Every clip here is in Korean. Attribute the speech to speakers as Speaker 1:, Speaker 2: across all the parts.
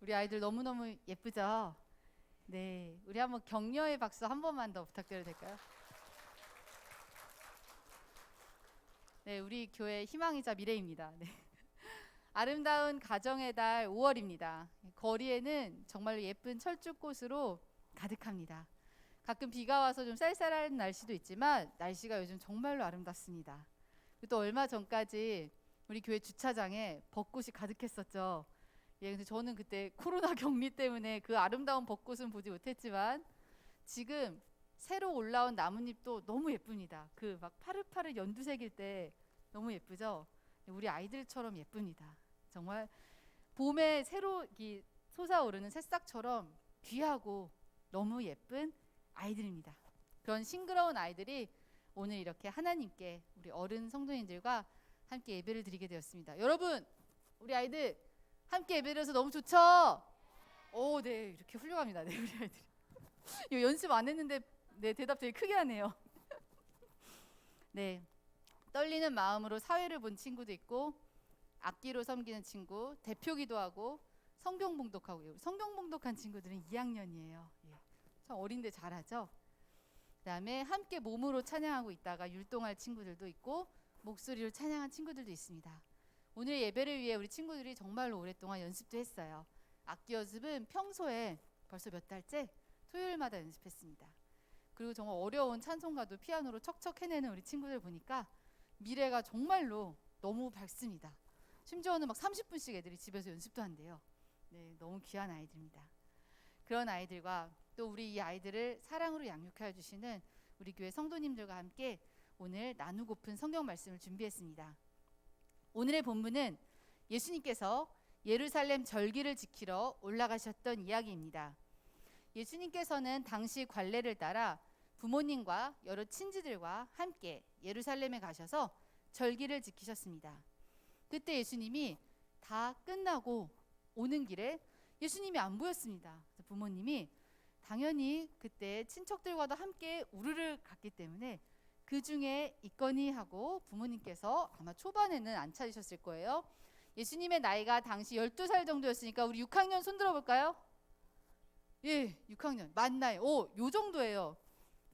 Speaker 1: 우리 아이들 너무너무 예쁘죠? 네, 우리 한번 격려의 박수 한 번만 더 부탁드려도 될까요? 네, 우리 교회 희망이자 미래입니다. 네. 아름다운 가정의 달 5월입니다. 거리에는 정말로 예쁜 철쭉꽃으로 가득합니다. 가끔 비가 와서 좀 쌀쌀한 날씨도 있지만 날씨가 요즘 정말로 아름답습니다. 또 얼마 전까지 우리 교회 주차장에 벚꽃이 가득했었죠. 예, 근데 저는 그때 코로나 격리 때문에 그 아름다운 벚꽃은 보지 못했지만 지금 새로 올라온 나뭇잎도 너무 예쁩니다. 그 막 파릇파릇 연두색일 때 너무 예쁘죠? 우리 아이들처럼 예쁩니다. 정말 봄에 새로 솟아오르는 새싹처럼 귀하고 너무 예쁜 아이들입니다. 그런 싱그러운 아이들이 오늘 이렇게 하나님께 우리 어른 성도님들과 함께 예배를 드리게 되었습니다. 여러분, 우리 아이들 함께 예배드려서 너무 좋죠? 오, 네, 이렇게 훌륭합니다. 네, 우리 아이들이. 이거 연습 안 했는데 네, 대답 되게 크게 하네요. 네, 떨리는 마음으로 사회를 본 친구도 있고 악기로 섬기는 친구, 대표 기도하고 성경 봉독하고 성경 봉독한 친구들은 2학년이에요. 예, 참 어린데 잘하죠? 그다음에 함께 몸으로 찬양하고 있다가 율동할 친구들도 있고 목소리로 찬양한 친구들도 있습니다. 오늘 예배를 위해 우리 친구들이 정말로 오랫동안 연습도 했어요. 악기 연습은 평소에 벌써 몇 달째 토요일마다 연습했습니다. 그리고 정말 어려운 찬송가도 피아노로 척척 해내는 우리 친구들 보니까 미래가 정말로 너무 밝습니다. 심지어는 막 30분씩 애들이 집에서 연습도 한대요. 네, 너무 귀한 아이들입니다. 그런 아이들과 또 우리 이 아이들을 사랑으로 양육하여 주시는 우리 교회 성도님들과 함께 오늘 나누고픈 성경 말씀을 준비했습니다. 오늘의 본문은 예수님께서 예루살렘 절기를 지키러 올라가셨던 이야기입니다. 예수님께서는 당시 관례를 따라 부모님과 여러 친지들과 함께 예루살렘에 가셔서 절기를 지키셨습니다. 그때 예수님이 다 끝나고 오는 길에 예수님이 안 보였습니다. 부모님이 당연히 그때 친척들과도 함께 우르르 갔기 때문에 그 중에 있거니 하고 부모님께서 아마 초반에는 안 찾으셨을 거예요. 예수님의 나이가 당시 12살 정도였으니까 우리 6학년 손 들어볼까요? 예, 6학년 맞나요? 요 정도예요.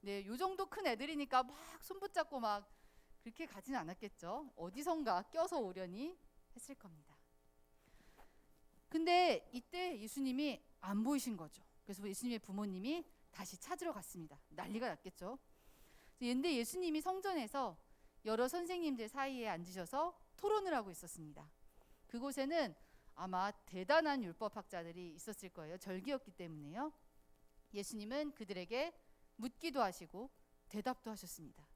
Speaker 1: 네, 요 정도 큰 애들이니까 막 손 붙잡고 막 그렇게 가진 않았겠죠. 어디선가 껴서 오려니 했을 겁니다. 근데 이때 예수님이 안 보이신 거죠. 그래서 예수님의 부모님이 다시 찾으러 갔습니다. 난리가 났겠죠. 근데 예수님이 성전에서 여러 선생님들 사이에 앉으셔서 토론을 하고 있었습니다. 그곳에는 아마 대단한 율법학자들이 있었을 거예요. 절기였기 때문에요. 예수님은 그들에게 묻기도 하시고 대답도 하셨습니다.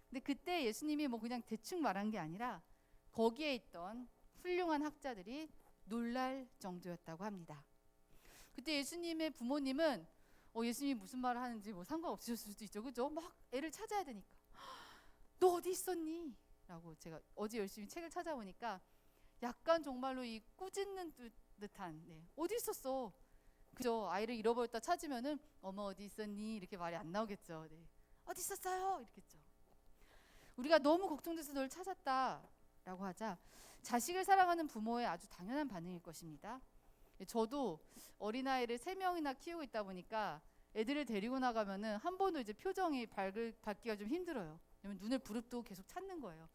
Speaker 1: 근데 그때 예수님이 뭐 그냥 대충 말한 게 아니라 거기에 있던 훌륭한 학자들이 놀랄 정도였다고 합니다. 그때 예수님의 부모님은 예수님이 무슨 말을 하는지 뭐 상관없으셨을 수도 있죠, 그죠? 막 애를 찾아야 되니까 너 어디 있었니? 라고 제가 어제 열심히 책을 찾아보니까 약간 정말로 이 꾸짖는 듯한 어디 있었어? 그죠? 아이를 잃어버렸다 찾으면은 어머 어디 있었니? 이렇게 말이 안 나오겠죠. 네. 어디 있었어요? 이렇겠죠. 우리가 너무 걱정돼서 널 찾았다라고 하자 자식을 사랑하는 부모의 아주 당연한 반응일 것입니다. 저도 어린아이를 3명이나 키우고 있다 보니까 애들을 데리고 나가면은 한 번도 이제 표정이 밝기가 좀 힘들어요. 왜냐면 눈을 부릅뜨고 계속 찾는 거예요.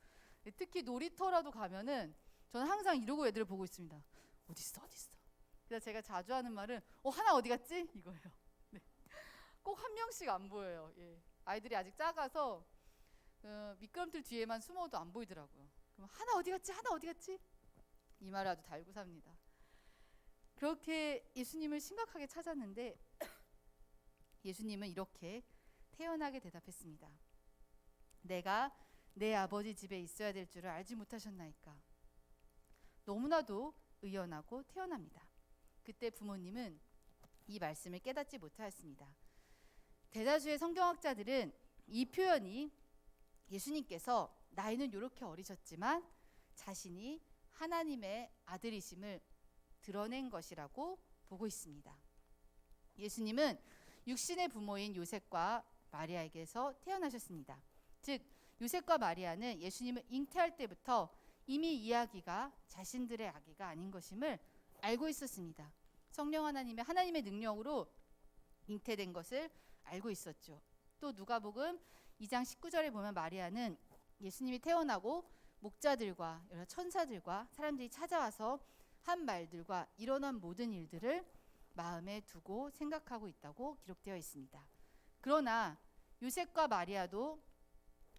Speaker 1: 특히 놀이터라도 가면은 저는 항상 이러고 애들을 보고 있습니다. 어디 있어, 어디 있어. 그래서 제가 자주 하는 말은 하나 어디 갔지? 이거예요. 네. 꼭 한 명씩 안 보여요. 예. 아이들이 아직 작아서 미끄럼틀 뒤에만 숨어도 안 보이더라고요. 그럼 하나 어디 갔지? 하나 어디 갔지? 이 말을 아주 달고 삽니다. 그렇게 예수님을 심각하게 찾았는데 예수님은 이렇게 태연하게 대답했습니다. 내가 내 아버지 집에 있어야 될 줄을 알지 못하셨나이까. 너무나도 의연하고 태연합니다. 그때 부모님은 이 말씀을 깨닫지 못하였습니다. 대다수의 성경학자들은 이 표현이 예수님께서 나이는 이렇게 어리셨지만 자신이 하나님의 아들이심을 드러낸 것이라고 보고 있습니다. 예수님은 육신의 부모인 요셉과 마리아에게서 태어나셨습니다. 즉 요셉과 마리아는 예수님을 잉태할 때부터 이미 이 아기가 자신들의 아기가 아닌 것임을 알고 있었습니다. 성령 하나님의 능력으로 잉태된 것을 알고 있었죠. 또 누가복음 2장 19절에 보면 마리아는 예수님이 태어나고 목자들과 여러 천사들과 사람들이 찾아와서 한 말들과 일어난 모든 일들을 마음에 두고 생각하고 있다고 기록되어 있습니다. 그러나 요셉과 마리아도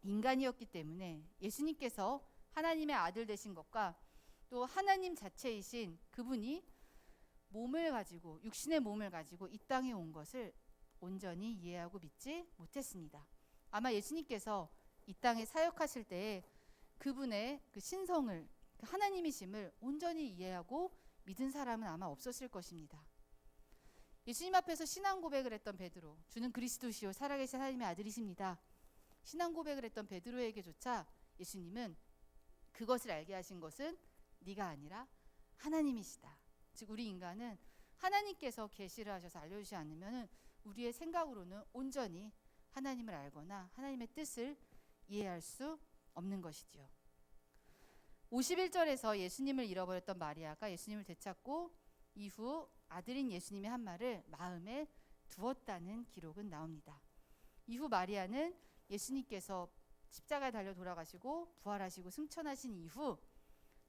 Speaker 1: 인간이었기 때문에 예수님께서 하나님의 아들 되신 것과 또 하나님 자체이신 그분이 육신의 몸을 가지고 이 땅에 온 것을 온전히 이해하고 믿지 못했습니다. 아마 예수님께서 이 땅에 사역하실 때에 그분의 그 신성을, 그 하나님이심을 온전히 이해하고 믿은 사람은 아마 없었을 것입니다. 예수님 앞에서 신앙 고백을 했던 베드로, 주는 그리스도시요 살아계신 하나님의 아들이십니다. 신앙 고백을 했던 베드로에게조차 예수님은 그것을 알게 하신 것은 네가 아니라 하나님이시다. 즉 우리 인간은 하나님께서 계시를 하셔서 알려주지 않으면 우리의 생각으로는 온전히 하나님을 알거나 하나님의 뜻을 이해할 수 없는 것이지요. 51절에서 예수님을 잃어버렸던 마리아가 예수님을 되찾고 이후 아들인 예수님이 한 말을 마음에 두었다는 기록은 나옵니다. 이후 마리아는 예수님께서 십자가에 달려 돌아가시고 부활하시고 승천하신 이후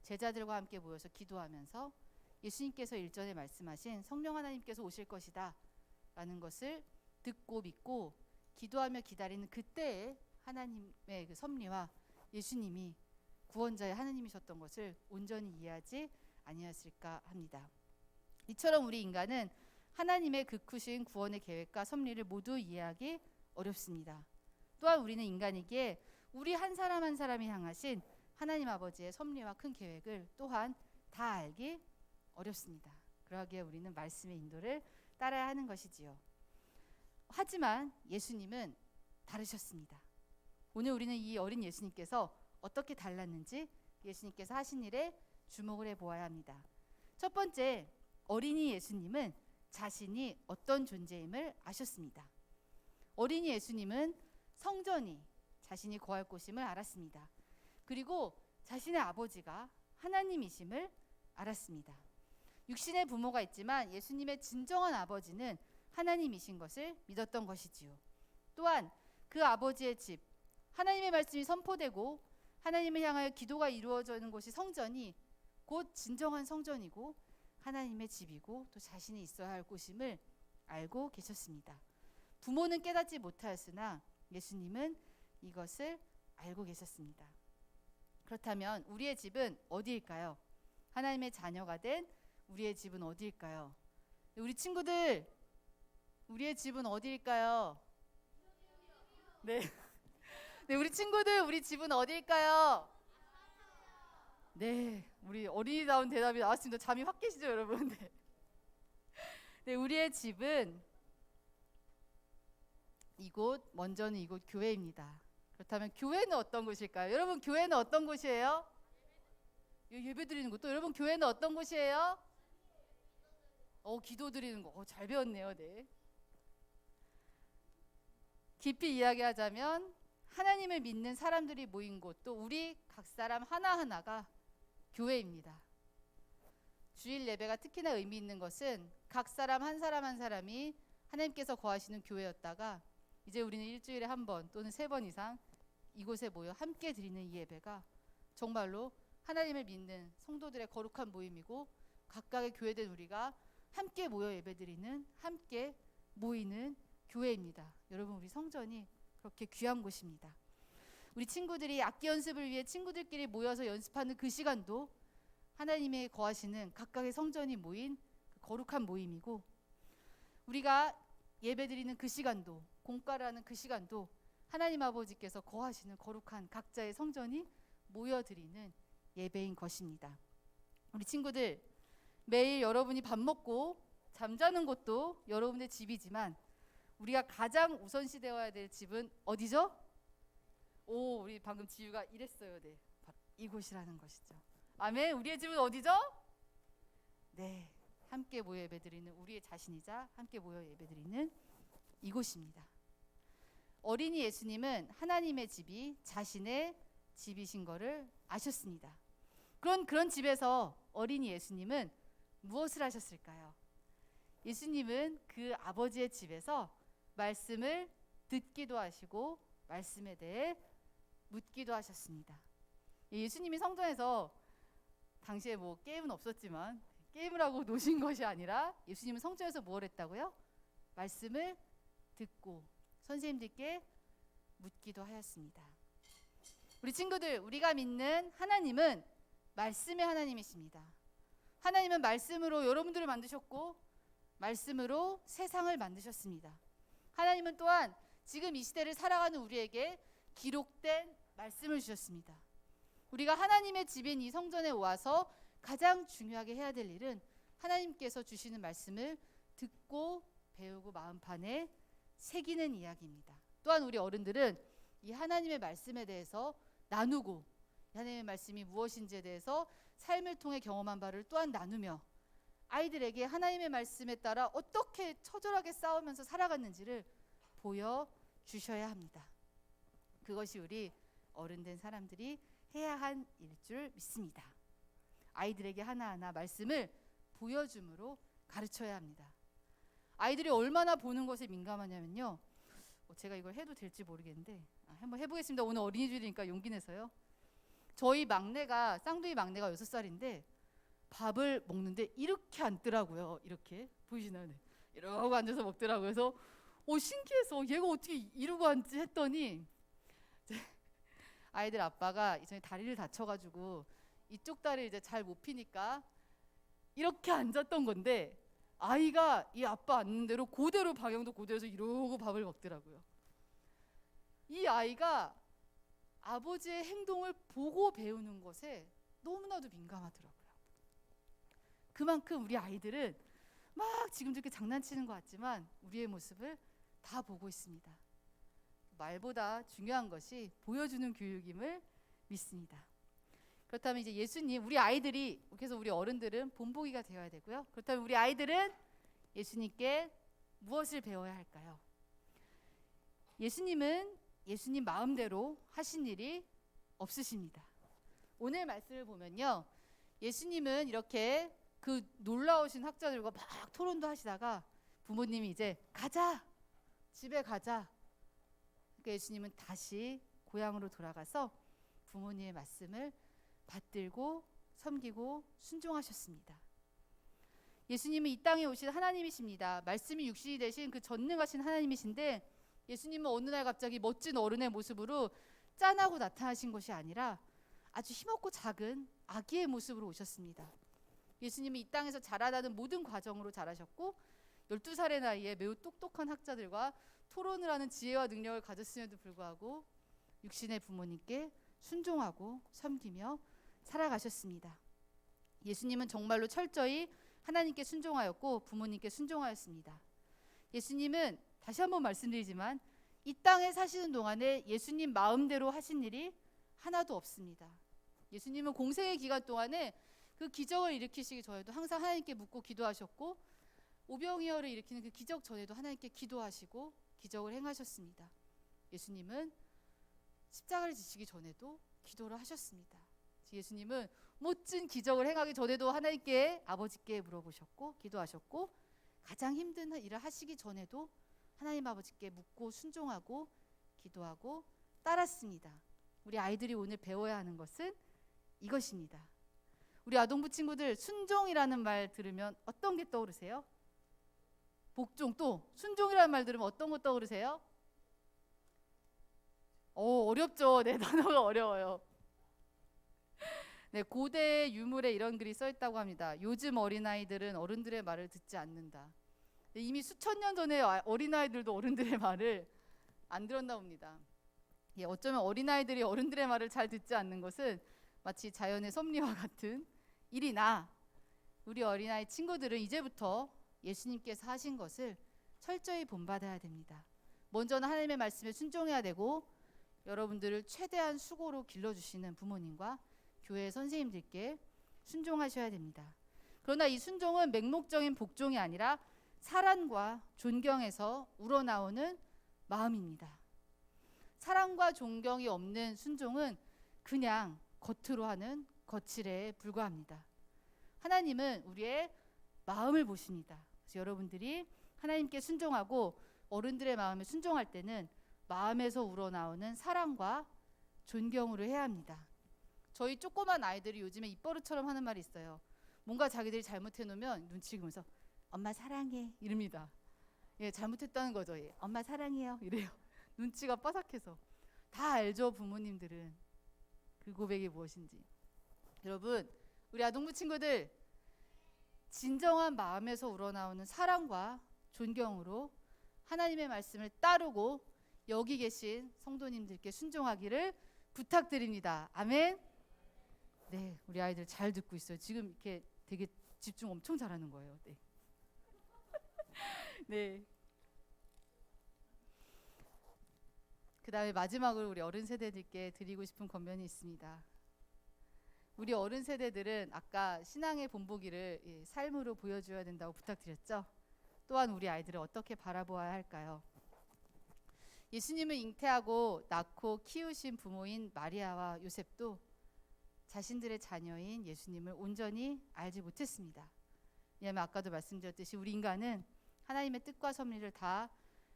Speaker 1: 제자들과 함께 모여서 기도하면서 예수님께서 일전에 말씀하신 성령 하나님께서 오실 것이다 라는 것을 듣고 믿고 기도하며 기다리는 그때에 하나님의 그 섭리와 예수님이 구원자의 하나님이셨던 것을 온전히 이해하지 아니었을까 합니다. 이처럼 우리 인간은 하나님의 그 크신 구원의 계획과 섭리를 모두 이해하기 어렵습니다. 또한 우리는 인간이기에 우리 한 사람 한 사람이 향하신 하나님 아버지의 섭리와 큰 계획을 또한 다 알기 어렵습니다. 그러기에 우리는 말씀의 인도를 따라야 하는 것이지요. 하지만 예수님은 다르셨습니다. 오늘 우리는 이 어린 예수님께서 어떻게 달랐는지 예수님께서 하신 일에 주목을 해보아야 합니다. 첫 번째, 어린이 예수님은 자신이 어떤 존재임을 아셨습니다. 어린이 예수님은 성전이 자신이 거할 곳임을 알았습니다. 그리고 자신의 아버지가 하나님이심을 알았습니다. 육신의 부모가 있지만 예수님의 진정한 아버지는 하나님이신 것을 믿었던 것이지요. 또한 그 아버지의 집, 하나님의 말씀이 선포되고 하나님을 향하여 기도가 이루어지는 곳이 성전이 곧 진정한 성전이고 하나님의 집이고 또 자신이 있어야 할 곳임을 알고 계셨습니다. 부모는 깨닫지 못하였으나 예수님은 이것을 알고 계셨습니다. 그렇다면 우리의 집은 어디일까요? 하나님의 자녀가 된 우리의 집은 어디일까요? 우리 친구들, 우리의 집은 어디일까요? 네. 네, 우리 친구들, 우리 집은 어디일까요? 네, 우리 어린이다운 대답이 나왔습니다. 잠이 확 깨시죠, 여러분? 네. 네, 우리의 집은 먼저는 이곳 교회입니다. 그렇다면 교회는 어떤 곳일까요? 여러분, 교회는 어떤 곳이에요? 예배 드리는 곳. 또 여러분, 교회는 어떤 곳이에요? 기도 드리는 곳. 잘 배웠네요. 네. 깊이 이야기하자면 하나님을 믿는 사람들이 모인 곳, 또 우리 각 사람 하나하나가 교회입니다. 주일 예배가 특히나 의미 있는 것은 각 사람 한 사람이 하나님께서 거하시는 교회였다가 이제 우리는 일주일에 한 번 또는 3번 이상 이곳에 모여 함께 드리는 이 예배가 정말로 하나님을 믿는 성도들의 거룩한 모임이고 각각의 교회된 우리가 함께 모여 예배드리는, 함께 모이는 교회입니다. 여러분, 우리 성전이 그렇게 귀한 곳입니다. 우리 친구들이 악기 연습을 위해 친구들끼리 모여서 연습하는 그 시간도 하나님의 거하시는 각각의 성전이 모인 거룩한 모임이고, 우리가 예배드리는 그 시간도, 공과라는 그 시간도 하나님 아버지께서 거하시는 거룩한 각자의 성전이 모여드리는 예배인 것입니다. 우리 친구들, 매일 여러분이 밥 먹고 잠자는 곳도 여러분의 집이지만 우리가 가장 우선시 되어야 될 집은 어디죠? 우리 방금 지유가 이랬어요. 네, 이곳이라는 것이죠. 아멘. 우리의 집은 어디죠? 네, 함께 모여 예배드리는 우리의 자신이자 함께 모여 예배드리는 이곳입니다. 어린이 예수님은 하나님의 집이 자신의 집이신 것을 아셨습니다. 그런 집에서 어린이 예수님은 무엇을 하셨을까요? 예수님은 그 아버지의 집에서 말씀을 듣기도 하시고 말씀에 대해 묻기도 하셨습니다. 예수님이 성전에서 당시에 뭐 게임은 없었지만 게임을 하고 노신 것이 아니라 예수님은 성전에서 뭘 했다고요? 말씀을 듣고 선생님들께 묻기도 하였습니다. 우리 친구들, 우리가 믿는 하나님은 말씀의 하나님이십니다. 하나님은 말씀으로 여러분들을 만드셨고 말씀으로 세상을 만드셨습니다. 하나님은 또한 지금 이 시대를 살아가는 우리에게 기록된 말씀을 주셨습니다. 우리가 하나님의 집인 이 성전에 와서 가장 중요하게 해야 될 일은 하나님께서 주시는 말씀을 듣고 배우고 마음판에 새기는 이야기입니다. 또한 우리 어른들은 이 하나님의 말씀에 대해서 나누고 하나님의 말씀이 무엇인지에 대해서 삶을 통해 경험한 바를 또한 나누며 아이들에게 하나님의 말씀에 따라 어떻게 처절하게 싸우면서 살아갔는지를 보여주셔야 합니다. 그것이 우리 어른된 사람들이 해야 한 일일 줄 믿습니다. 아이들에게 하나하나 말씀을 보여줌으로 가르쳐야 합니다. 아이들이 얼마나 보는 것에 민감하냐면요, 제가 이걸 해도 될지 모르겠는데 한번 해보겠습니다. 오늘 어린이주일이니까 용기 내서요. 저희 막내가 쌍둥이 막내가 6살인데 밥을 먹는데 이렇게 앉더라고요. 이렇게 보이시나요? 네. 이러고 앉아서 먹더라고요. 그래서 신기해서 얘가 어떻게 이러고 앉지 했더니 아이들 아빠가 이전에 다리를 다쳐가지고 이쪽 다리를 이제 잘 못 피니까 이렇게 앉았던 건데 아이가 이 아빠 앉는 대로 그대로 방향도 그대로 해서 이러고 밥을 먹더라고요. 이 아이가 아버지의 행동을 보고 배우는 것에 너무나도 민감하더라고요. 그만큼 우리 아이들은 막 지금도 이렇게 장난치는 것 같지만 우리의 모습을 다 보고 있습니다. 말보다 중요한 것이 보여주는 교육임을 믿습니다. 그렇다면 이제 예수님, 우리 아이들이, 그래서 우리 어른들은 본보기가 되어야 되고요. 그렇다면 우리 아이들은 예수님께 무엇을 배워야 할까요? 예수님은 예수님 마음대로 하신 일이 없으십니다. 오늘 말씀을 보면요, 예수님은 이렇게 그 놀라우신 학자들과 막 토론도 하시다가 부모님이 이제 가자, 집에 가자. 그러니까 예수님은 다시 고향으로 돌아가서 부모님의 말씀을 받들고 섬기고 순종하셨습니다. 예수님은 이 땅에 오신 하나님이십니다. 말씀이 육신이 되신 그 전능하신 하나님이신데 예수님은 어느 날 갑자기 멋진 어른의 모습으로 짠하고 나타나신 것이 아니라 아주 힘없고 작은 아기의 모습으로 오셨습니다. 예수님은 이 땅에서 자라나는 모든 과정으로 자라셨고 12살의 나이에 매우 똑똑한 학자들과 토론을 하는 지혜와 능력을 가졌음에도 불구하고 육신의 부모님께 순종하고 섬기며 살아가셨습니다. 예수님은 정말로 철저히 하나님께 순종하였고 부모님께 순종하였습니다. 예수님은 다시 한번 말씀드리지만 이 땅에 사시는 동안에 예수님 마음대로 하신 일이 하나도 없습니다. 예수님은 공생의 기간 동안에 그 기적을 일으키시기 전에도 항상 하나님께 묻고 기도하셨고 오병이어를 일으키는 그 기적 전에도 하나님께 기도하시고 기적을 행하셨습니다. 예수님은 십자가를 지시기 전에도 기도를 하셨습니다. 예수님은 멋진 기적을 행하기 전에도 하나님께 아버지께 물어보셨고 기도하셨고 가장 힘든 일을 하시기 전에도 하나님 아버지께 묻고 순종하고 기도하고 따랐습니다. 우리 아이들이 오늘 배워야 하는 것은 이것입니다. 우리 아동부 친구들 순종이라는 말 들으면 어떤 게 떠오르세요? 복종. 또 순종이라는 말 들으면 어떤 거 떠오르세요? 어렵죠. 네, 단어가 어려워요. 네, 고대 유물에 이런 글이 써 있다고 합니다. 요즘 어린아이들은 어른들의 말을 듣지 않는다. 네, 이미 수천 년 전에 어린아이들도 어른들의 말을 안 들었나 봅니다. 예, 어쩌면 어린아이들이 어른들의 말을 잘 듣지 않는 것은 마치 자연의 섭리와 같은 일이나 우리 어린아이 친구들은 이제부터 예수님께서 하신 것을 철저히 본받아야 됩니다. 먼저는 하나님의 말씀에 순종해야 되고 여러분들을 최대한 수고로 길러주시는 부모님과 교회 선생님들께 순종하셔야 됩니다. 그러나 이 순종은 맹목적인 복종이 아니라 사랑과 존경에서 우러나오는 마음입니다. 사랑과 존경이 없는 순종은 그냥 겉으로 하는 거칠에 불과합니다. 하나님은 우리의 마음을 보십니다. 그래서 여러분들이 하나님께 순종하고 어른들의 마음에 순종할 때는 마음에서 우러나오는 사랑과 존경으로 해야 합니다. 저희 조그만 아이들이 요즘에 입버릇처럼 하는 말이 있어요. 뭔가 자기들이 잘못해 놓으면 눈치 보면서 엄마 사랑해 이럽니다. 예, 잘못했다는 거죠. 예, 엄마 사랑해요 이래요. 눈치가 빠삭해서. 다 알죠, 부모님들은 그 고백이 무엇인지. 여러분, 우리 아동부 친구들, 진정한 마음에서 우러나오는 사랑과 존경으로 하나님의 말씀을 따르고 여기 계신 성도님들께 순종하기를 부탁드립니다. 아멘. 네, 우리 아이들 잘 듣고 있어요. 지금 이렇게 되게 집중 엄청 잘하는 거예요. 네. 네. 그 다음에 마지막으로 우리 어른 세대들께 드리고 싶은 권면이 있습니다. 우리 어른 세대들은 아까 신앙의 본보기를 삶으로 보여줘야 된다고 부탁드렸죠. 또한 우리 아이들을 어떻게 바라보아야 할까요? 예수님을 잉태하고 낳고 키우신 부모인 마리아와 요셉도 자신들의 자녀인 예수님을 온전히 알지 못했습니다. 왜냐하면 아까도 말씀드렸듯이 우리 인간은 하나님의 뜻과 섭리를 다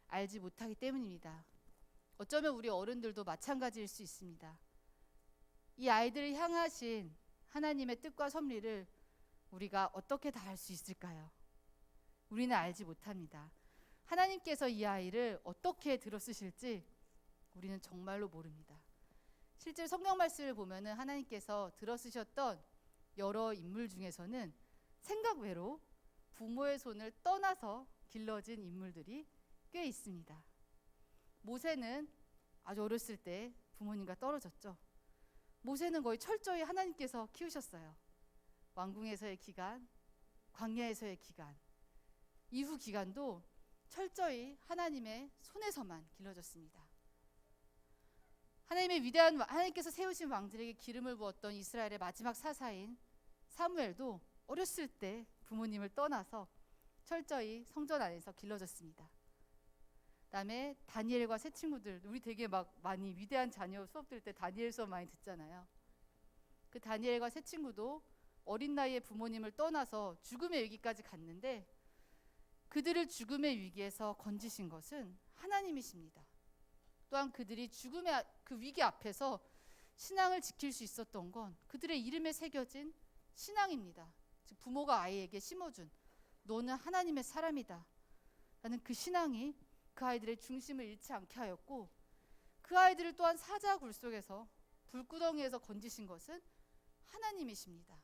Speaker 1: 알지 못하기 때문입니다. 어쩌면 우리 어른들도 마찬가지일 수 있습니다. 이 아이들을 향하신 하나님의 뜻과 섭리를 우리가 어떻게 다 알 수 있을까요? 우리는 알지 못합니다. 하나님께서 이 아이를 어떻게 들어쓰실지 우리는 정말로 모릅니다. 실제 성경 말씀을 보면은 하나님께서 들어쓰셨던 여러 인물 중에서는 생각 외로 부모의 손을 떠나서 길러진 인물들이 꽤 있습니다. 모세는 아주 어렸을 때 부모님과 떨어졌죠. 모세는 거의 철저히 하나님께서 키우셨어요. 왕궁에서의 기간, 광야에서의 기간, 이후 기간도 철저히 하나님의 손에서만 길러졌습니다. 하나님께서 세우신 왕들에게 기름을 부었던 이스라엘의 마지막 사사인 사무엘도 어렸을 때 부모님을 떠나서 철저히 성전 안에서 길러졌습니다. 그다음에 다니엘과 세 친구들, 우리 되게 막 많이 위대한 자녀 수업 들을 때 다니엘 수업 많이 듣잖아요. 그 다니엘과 세 친구도 어린 나이에 부모님을 떠나서 죽음의 위기까지 갔는데 그들을 죽음의 위기에서 건지신 것은 하나님이십니다. 또한 그들이 죽음의 그 위기 앞에서 신앙을 지킬 수 있었던 건 그들의 이름에 새겨진 신앙입니다. 즉 부모가 아이에게 심어준 너는 하나님의 사람이다 라는 그 신앙이 그 아이들의 중심을 잃지 않게 하였고, 그 아이들을 또한 사자굴 속에서 불구덩이에서 건지신 것은 하나님이십니다.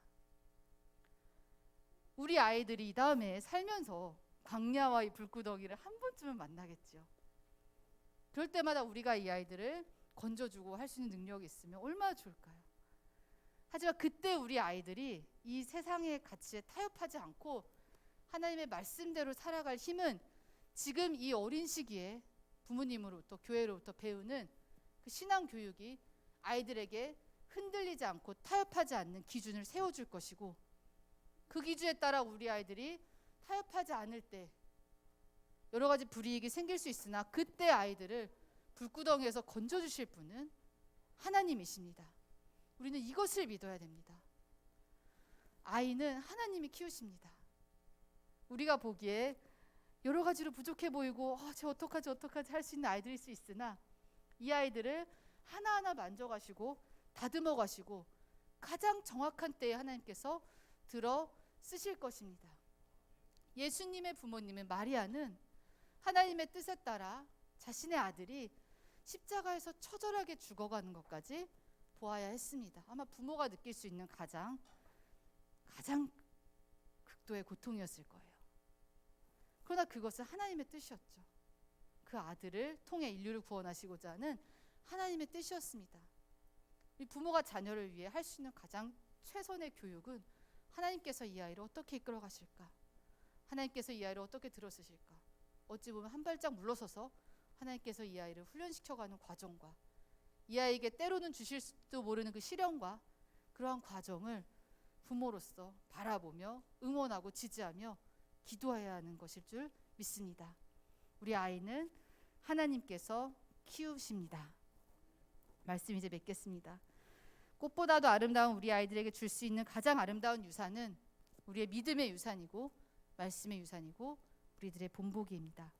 Speaker 1: 우리 아이들이 이 다음에 살면서 광야와 이 불구덩이를 한 번쯤은 만나겠죠. 그럴 때마다 우리가 이 아이들을 건져주고 할 수 있는 능력이 있으면 얼마나 좋을까요? 하지만 그때 우리 아이들이 이 세상의 가치에 타협하지 않고 하나님의 말씀대로 살아갈 힘은 지금 이 어린 시기에 부모님으로부터 교회로부터 배우는 그 신앙 교육이 아이들에게 흔들리지 않고 타협하지 않는 기준을 세워줄 것이고, 그 기준에 따라 우리 아이들이 타협하지 않을 때 여러 가지 불이익이 생길 수 있으나 그때 아이들을 불구덩이에서 건져주실 분은 하나님이십니다. 우리는 이것을 믿어야 됩니다. 아이는 하나님이 키우십니다. 우리가 보기에 여러 가지로 부족해 보이고 쟤 어떡하지 할 수 있는 아이들일 수 있으나 이 아이들을 하나하나 만져가시고 다듬어 가시고 가장 정확한 때에 하나님께서 들어 쓰실 것입니다. 예수님의 부모님인 마리아는 하나님의 뜻에 따라 자신의 아들이 십자가에서 처절하게 죽어가는 것까지 보아야 했습니다. 아마 부모가 느낄 수 있는 가장 극도의 고통이었을 거예요. 그러나 그것은 하나님의 뜻이었죠. 그 아들을 통해 인류를 구원하시고자 하는 하나님의 뜻이었습니다. 이 부모가 자녀를 위해 할 수 있는 가장 최선의 교육은 하나님께서 이 아이를 어떻게 이끌어 가실까? 하나님께서 이 아이를 어떻게 들어쓰실까? 어찌 보면 한 발짝 물러서서 하나님께서 이 아이를 훈련시켜가는 과정과 이 아이에게 때로는 주실 수도 모르는 그 시련과 그러한 과정을 부모로서 바라보며 응원하고 지지하며 기도해야 하는 것일 줄 믿습니다. 우리 아이는 하나님께서 키우십니다. 말씀 이제 맺겠습니다. 꽃보다도 아름다운 우리 아이들에게 줄 수 있는 가장 아름다운 유산은 우리의 믿음의 유산이고 말씀의 유산이고 우리들의 본보기입니다.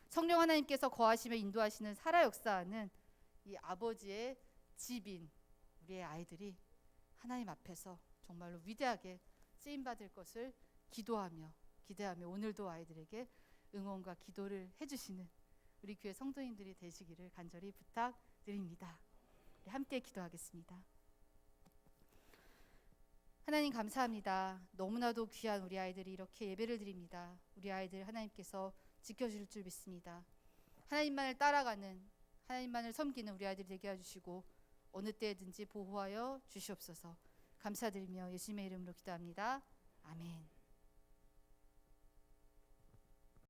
Speaker 1: 성령 하나님께서 거하시며 인도하시는 살아 역사하는 이 아버지의 집인 우리의 아이들이 하나님 앞에서 정말로 위대하게 쓰임받을 것을 기도하며 기대하며 오늘도 아이들에게 응원과 기도를 해주시는 우리 교회 성도님들이 되시기를 간절히 부탁드립니다. 우리 함께 기도하겠습니다. 하나님 감사합니다. 너무나도 귀한 우리 아이들이 이렇게 예배를 드립니다. 우리 아이들 하나님께서 지켜줄 줄 믿습니다. 하나님만을 따라가는, 하나님만을 섬기는 우리 아이들이 되게 해주시고 어느 때든지 보호하여 주시옵소서. 감사드리며 예수님의 이름으로 기도합니다. 아멘.